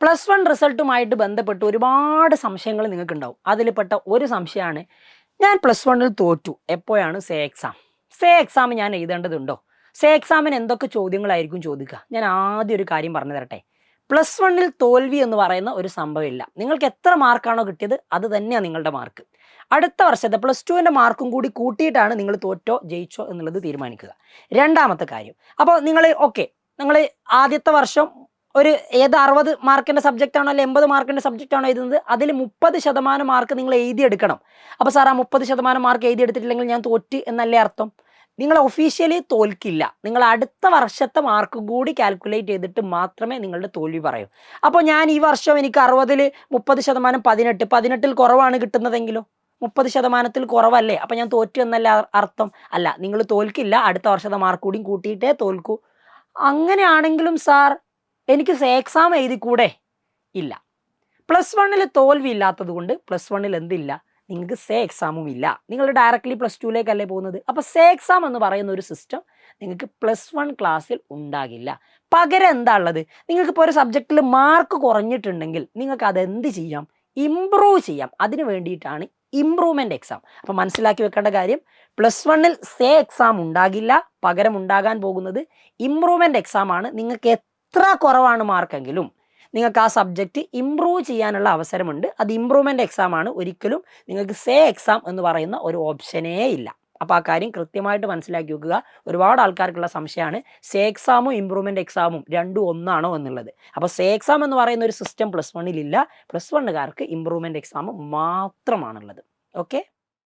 Plus one റിസൾട്ടുമായിട്ട് ബന്ധപ്പെട്ട് ഒരുപാട് സംശയങ്ങൾ നിങ്ങൾക്ക് ഉണ്ടാവും. അതിൽപ്പെട്ട ഒരു സംശയമാണ്, ഞാൻ പ്ലസ് വണ്ണിൽ തോറ്റു, എപ്പോഴാണ് സേ എക്സാം? സേ എക്സാം ഞാൻ എഴുതേണ്ടതുണ്ടോ? സേ എക്സാമിന് എന്തൊക്കെ ചോദ്യങ്ങളായിരിക്കും ചോദിക്കുക? ഞാൻ ആദ്യം ഒരു കാര്യം പറഞ്ഞു തരട്ടെ. പ്ലസ് വണ്ണിൽ തോൽവി എന്ന് പറയുന്ന ഒരു സംഭവമില്ല. നിങ്ങൾക്ക് എത്ര മാർക്കാണോ കിട്ടിയത് അത് തന്നെയാണ് നിങ്ങളുടെ മാർക്ക്. അടുത്ത വർഷത്തെ പ്ലസ് ടുവിൻ്റെ മാർക്കും കൂടി കൂട്ടിയിട്ടാണ് നിങ്ങൾ തോറ്റോ ജയിച്ചോ എന്നുള്ളത് തീരുമാനിക്കുക. രണ്ടാമത്തെ കാര്യം, അപ്പോൾ നിങ്ങൾ ആദ്യത്തെ വർഷം ഒരു 60 മാർക്കിൻ്റെ സബ്ജക്റ്റ് ആണോ അല്ലെങ്കിൽ 80 മാർക്കിൻ്റെ സബ്ജക്റ്റ് ആണോ എഴുതുന്നത്, അതിൽ 30% മാർക്ക് നിങ്ങൾ എഴുതിയെടുക്കണം. അപ്പോൾ സാർ, ആ 30% മാർക്ക് എഴുതിയെടുത്തിട്ടില്ലെങ്കിൽ ഞാൻ തോറ്റ് എന്നല്ലേ അർത്ഥം? നിങ്ങൾ ഒഫീഷ്യലി തോൽക്കില്ല. നിങ്ങൾ അടുത്ത വർഷത്തെ മാർക്ക് കൂടി കാൽക്കുലേറ്റ് ചെയ്തിട്ട് മാത്രമേ നിങ്ങളുടെ തോൽവി പറയൂ. അപ്പോൾ ഞാൻ ഈ വർഷം എനിക്ക് 60-ൽ 30% 18 കുറവാണ് കിട്ടുന്നതെങ്കിലോ? 30% കുറവല്ലേ? അപ്പം ഞാൻ തോറ്റു എന്നല്ല അർത്ഥം? അല്ല, നിങ്ങൾ തോൽക്കില്ല. അടുത്ത വർഷത്തെ മാർക്ക് കൂടി കൂട്ടിയിട്ടേ തോൽക്കൂ. അങ്ങനെയാണെങ്കിലും സാർ, എനിക്ക് സേ എക്സാം എഴുതിക്കൂടെ? ഇല്ല. പ്ലസ് വണ്ണിൽ തോൽവി ഇല്ലാത്തത് കൊണ്ട് പ്ലസ് വണ്ണിൽ എന്തില്ല, നിങ്ങൾക്ക് സേ എക്സാമും ഇല്ല. നിങ്ങൾ ഡയറക്റ്റ്ലി പ്ലസ് ടുവിലേക്കല്ലേ പോകുന്നത്. അപ്പോൾ സേ എക്സാം എന്ന് പറയുന്ന ഒരു സിസ്റ്റം നിങ്ങൾക്ക് പ്ലസ് വൺ ക്ലാസ്സിൽ ഉണ്ടാകില്ല. പകരം എന്താ ഉള്ളത്? നിങ്ങൾക്കിപ്പോൾ ഒരു സബ്ജക്റ്റിൽ മാർക്ക് കുറഞ്ഞിട്ടുണ്ടെങ്കിൽ നിങ്ങൾക്ക് അതെന്ത് ചെയ്യാം? ഇംപ്രൂവ് ചെയ്യാം. അതിന് വേണ്ടിയിട്ടാണ് ഇംപ്രൂവ്മെൻ്റ് എക്സാം. അപ്പോൾ മനസ്സിലാക്കി വെക്കേണ്ട കാര്യം, പ്ലസ് വണ്ണിൽ സേ എക്സാം ഉണ്ടാകില്ല. പകരം ഉണ്ടാകാൻ പോകുന്നത് ഇംപ്രൂവ്മെൻ്റ് എക്സാം ആണ്. നിങ്ങൾക്ക് എത്ര കുറവാണ് മാർക്കെങ്കിലും നിങ്ങൾക്ക് ആ സബ്ജക്റ്റ് ഇംപ്രൂവ് ചെയ്യാനുള്ള അവസരമുണ്ട്. അത് ഇംപ്രൂവ്മെൻ്റ് എക്സാം ആണ്. ഒരിക്കലും നിങ്ങൾക്ക് സേ എക്സാം എന്ന് പറയുന്ന ഒരു ഓപ്ഷനേ ഇല്ല. അപ്പോൾ ആ കാര്യം കൃത്യമായിട്ട് മനസ്സിലാക്കി വെക്കുക. ഒരുപാട് ആൾക്കാർക്കുള്ള സംശയമാണ് സേ എക്സാമും ഇംപ്രൂവ്മെൻ്റ് എക്സാമും രണ്ടും ഒന്നാണോ എന്നുള്ളത്. അപ്പോൾ സേ എക്സാം എന്ന് പറയുന്ന ഒരു സിസ്റ്റം പ്ലസ് വണ്ണിലില്ല. പ്ലസ് വണ്ണുകാർക്ക് ഇംപ്രൂവ്മെൻ്റ് എക്സാം മാത്രമാണുള്ളത്. ഓക്കെ.